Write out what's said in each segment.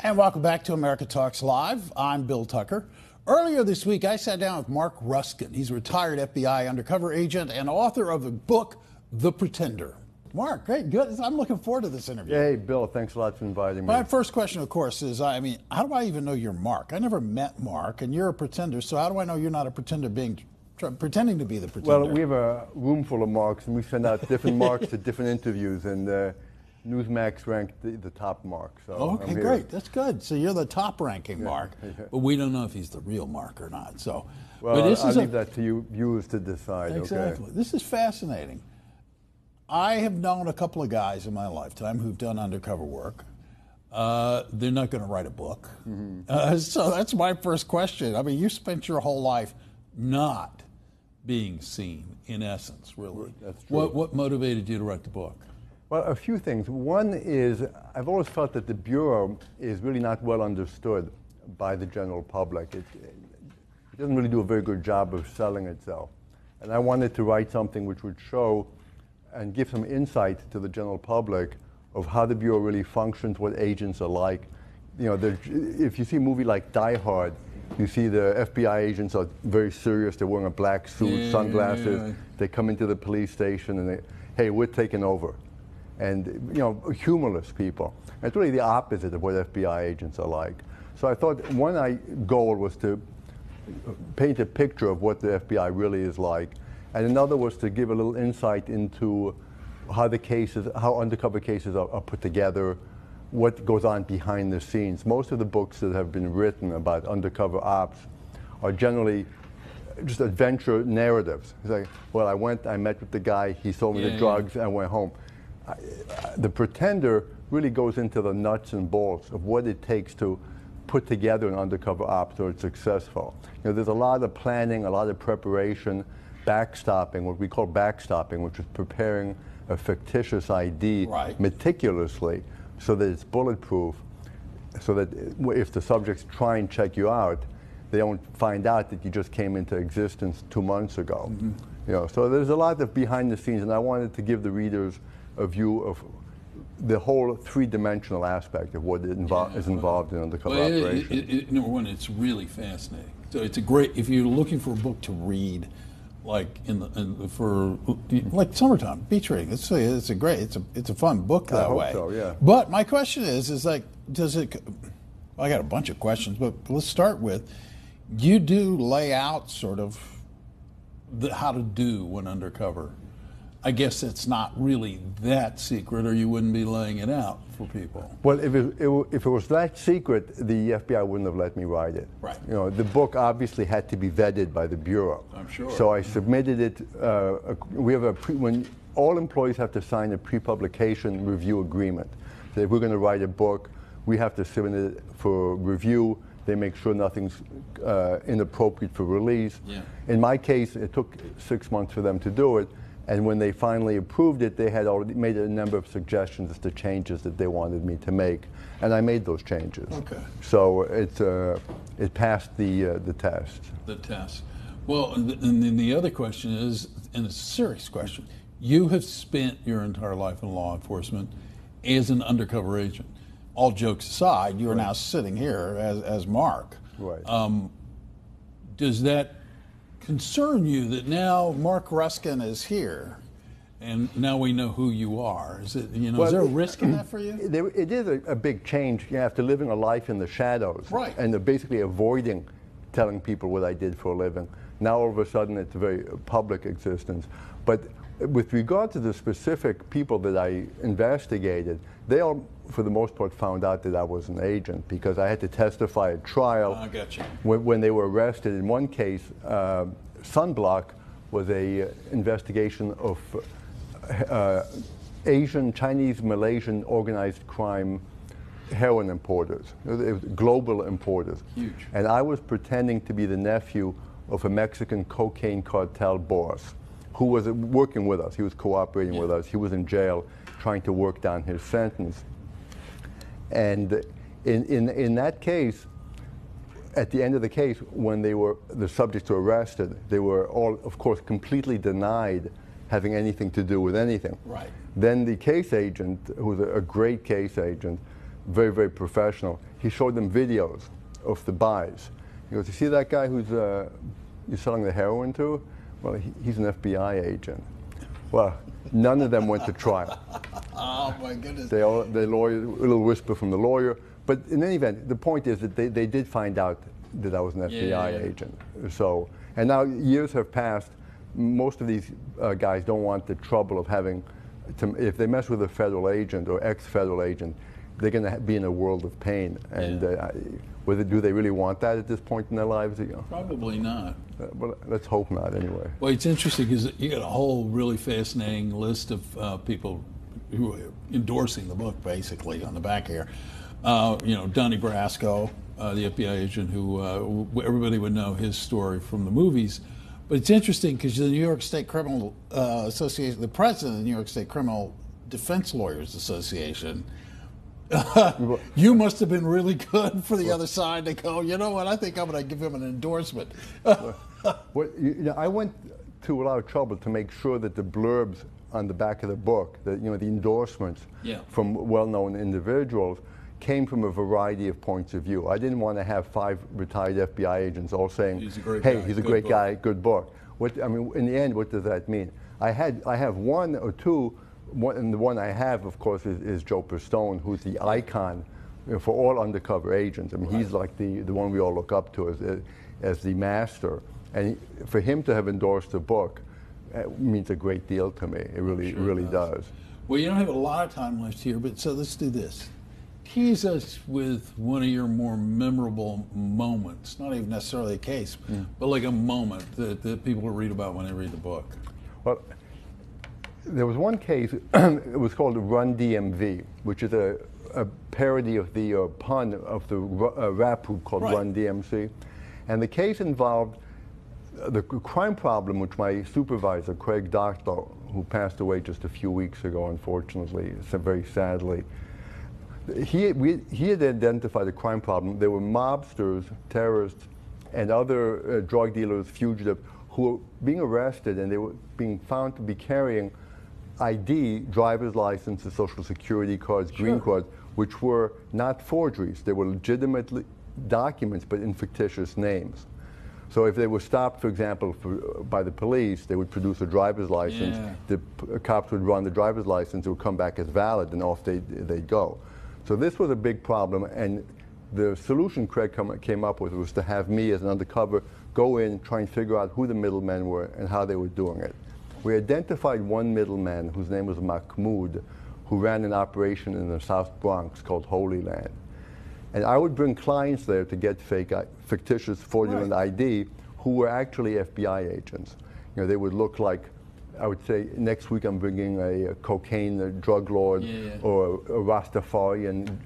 And welcome back to America Talks Live. I'm Bill Tucker. Earlier this week, I sat down with Marc Ruskin. He's a retired FBI undercover agent and author of the book, The Pretender. Marc, great, good. I'm looking forward to this interview. Hey, Bill, thanks a lot for inviting me. My first question, of course, is, how do I even know you're Marc? I never met Marc, and you're a pretender, so how do I know you're not a pretender pretending to be the pretender? Well, we have a room full of Marcs, and we send out different Marcs to different interviews, and Newsmax ranked the top Marc. So okay, great. That's good. So you're the top-ranking Marc, but we don't know if he's the real Marc or not. So, well, but I'll leave that to you viewers to decide. Exactly. Okay. This is fascinating. I have known a couple of guys in my lifetime who've done undercover work. They're not going to write a book. Mm-hmm. So that's my first question. I mean, you spent your whole life not being seen, in essence, really. That's true. What motivated you to write the book? Well, a few things. One is I've always felt that the Bureau is really not well understood by the general public. It doesn't really do a very good job of selling itself. And I wanted to write something which would show and give some insight to the general public of how the Bureau really functions, what agents are like. You know, if you see a movie like Die Hard, you see the FBI agents are very serious. They're wearing a black suit, sunglasses. Yeah. They come into the police station and hey, we're taking over. And, you know, humorless people. And it's really the opposite of what FBI agents are like. So I thought one goal was to paint a picture of what the FBI really is like. And another was to give a little insight into how undercover cases are put together, what goes on behind the scenes. Most of the books that have been written about undercover ops are generally just adventure narratives. It's like, well, I met with the guy, he sold me the drugs, and I went home. The Pretender really goes into the nuts and bolts of what it takes to put together an undercover op so it's successful. You know, there's a lot of planning, a lot of preparation, backstopping, what we call backstopping, which is preparing a fictitious ID meticulously so that it's bulletproof, so that if the subjects try and check you out, they don't find out that you just came into existence 2 months ago. Mm-hmm. You know, so there's a lot of behind the scenes, and I wanted to give the readers a view of the whole three-dimensional aspect of what is involved in undercover operations. Number one, it's really fascinating. So it's a great, if you're looking for a book to read, like like summertime beach reading, it's a fun book that way. I hope so, yeah. But my question is like, I got a bunch of questions, but let's start with, you do lay out sort of how to do one undercover. I guess it's not really that secret, or you wouldn't be laying it out for people. Well, if it was that secret, the FBI wouldn't have let me write it. Right. You know, the book obviously had to be vetted by the Bureau. I'm sure. So I submitted it. We have when all employees have to sign a pre-publication review agreement. So if we're going to write a book, we have to submit it for review. They make sure nothing's inappropriate for release. Yeah. In my case, it took 6 months for them to do it. And when they finally approved it, they had already made a number of suggestions as to changes that they wanted me to make, and I made those changes. Okay. So it passed the test. The test. Well, and then the other question is, and it's a serious question, you have spent your entire life in law enforcement as an undercover agent. All jokes aside, you are now sitting here as Marc. Right. Does that concern you that now Marc Ruskin is here, and now we know who you are? Is it, is there a risk in that for you? It is a big change, after living a life in the shadows, right, and basically avoiding telling people what I did for a living. Now all of a sudden it's a very public existence. But with regard to the specific people that I investigated, they all, for the most part, found out that I was an agent because I had to testify at trial. I got you. When they were arrested. In one case, Sunblock was a investigation of Asian, Chinese, Malaysian organized crime heroin importers, global importers. Huge. And I was pretending to be the nephew of a Mexican cocaine cartel boss who was working with us. He was cooperating with us. He was in jail trying to work down his sentence. And in that case, at the end of the case, when the subjects were arrested, they were all, of course, completely denied having anything to do with anything. Right. Then the case agent, who was a great case agent, very, very professional. He showed them videos of the buys. He goes, you see that guy who's you're selling the heroin to? Well, he's an FBI agent. Well, none of them went to trial. Oh my goodness. The lawyer, a little whisper from the lawyer. But in any event, the point is that they did find out that I was an FBI agent. So, and now years have passed. Most of these guys don't want the trouble of having to, if they mess with a federal agent or ex-federal agent, they're going to be in a world of pain. And do they really want that at this point in their lives? You know? Probably not. Well, let's hope not, anyway. Well, it's interesting because you got a whole really fascinating list of people who are endorsing the book, basically, on the back here. You know, Donnie Brasco, the FBI agent who everybody would know his story from the movies. But it's interesting because the New York State Criminal Association, the president of the New York State Criminal Defense Lawyers Association, you must have been really good for the other side to go, you know what, I think I'm going to give him an endorsement. I went to a lot of trouble to make sure that the blurbs on the back of the book, the endorsements from well-known individuals, came from a variety of points of view. I didn't want to have 5 retired FBI agents all saying, "Hey, he's a great guy, good book." I mean, in the end, what does that mean? I have one or two, and the one I have, of course, is Joe Pistone, who's the icon for all undercover agents. I mean, he's like the one we all look up to as the master. And for him to have endorsed the book means a great deal to me. It really does. Well, you don't have a lot of time left here, but so let's do this. Tease us with one of your more memorable moments, not even necessarily a case, but like a moment that people will read about when they read the book. Well, there was one case, it was called Run DMV, which is a parody of the pun of the rap group called Run DMC. And the case involved the crime problem, which my supervisor, Craig Doctor, who passed away just a few weeks ago, unfortunately, very sadly, he had identified a crime problem. There were mobsters, terrorists, and other drug dealers, fugitives, who were being arrested, and they were being found to be carrying ID, driver's licenses, social security cards, green cards, which were not forgeries. They were legitimately documents, but in fictitious names. So if they were stopped, for example, by the police, they would produce a driver's license. The cops would run the driver's license. It would come back as valid, and off they'd go. So this was a big problem, and the solution Craig came up with was to have me as an undercover go in, try and figure out who the middlemen were and how they were doing it. We identified one middleman whose name was Mahmoud, who ran an operation in the South Bronx called Holy Land. And I would bring clients there to get fictitious fraudulent ID who were actually FBI agents. You know, they would look like, I would say, next week I'm bringing a cocaine drug lord or a Rastafarian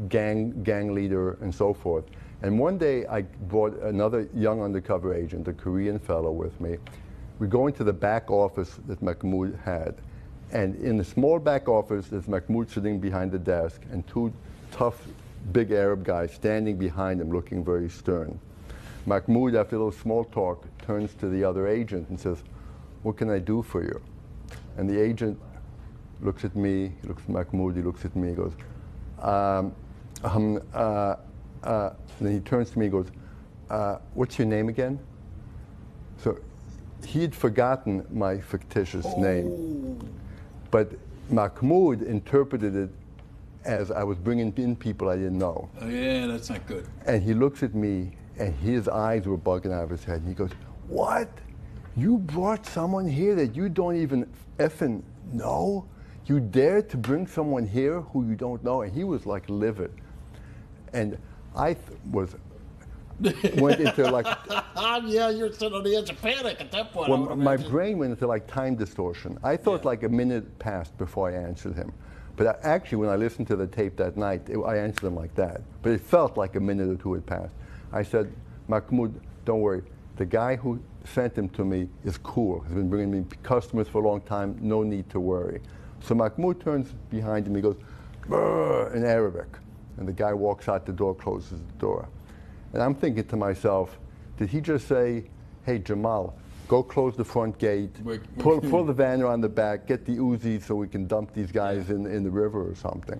gang leader and so forth. And one day I brought another young undercover agent, a Korean fellow, with me. We go into the back office that Mahmoud had. And in the small back office, there's Mahmoud sitting behind the desk and 2 tough, big Arab guys standing behind him looking very stern. Mahmoud, after a little small talk, turns to the other agent and says, "What can I do for you?" And the agent looks at me, he looks at Mahmoud, he looks at me, he goes, then he turns to me and goes, "What's your name again?" So he had forgotten my fictitious name. But Mahmoud interpreted it as I was bringing in people I didn't know. Oh, yeah, that's not good. And he looks at me, and his eyes were bugging out of his head, and he goes, "What? You brought someone here that you don't even effing know? You dared to bring someone here who you don't know?" And he was like livid. And I went into like... Yeah, you're sitting on the edge of panic at that point. Well, my brain went into like time distortion. I thought like a minute passed before I answered him. But actually, when I listened to the tape that night, I answered him like that. But it felt like a minute or 2 had passed. I said, "Mahmoud, don't worry. The guy who sent him to me is cool. He's been bringing me customers for a long time. No need to worry." So Mahmoud turns behind him. He goes, "Brr," in Arabic. And the guy walks out the door, closes the door. And I'm thinking to myself, did he just say, "Hey, Jamal, go close the front gate, pull the van around the back, get the Uzi so we can dump these guys in the river or something"?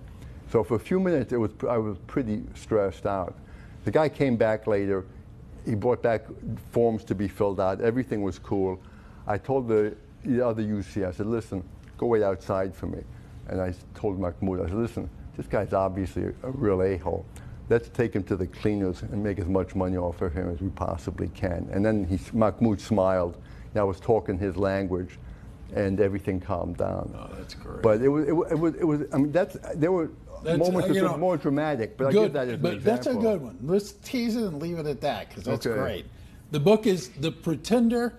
So for a few minutes, I was pretty stressed out. The guy came back later. He brought back forms to be filled out. Everything was cool. I told the other UC, I said, listen, go wait outside for me. And I told Mahmoud, I said, listen, this guy's obviously a real a-hole. Let's take him to the cleaners and make as much money off of him as we possibly can. And then Mahmoud smiled. I was talking his language, and everything calmed down. Oh, that's great. But it was. I mean, there were moments that were more dramatic, but I give that as an example. That's a good one. Let's tease it and leave it at that, because that's great. The book is The Pretender.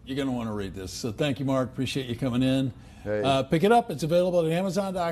You're going to want to read this. So thank you, Mark. Appreciate you coming in. Hey. Pick it up. It's available at Amazon.com.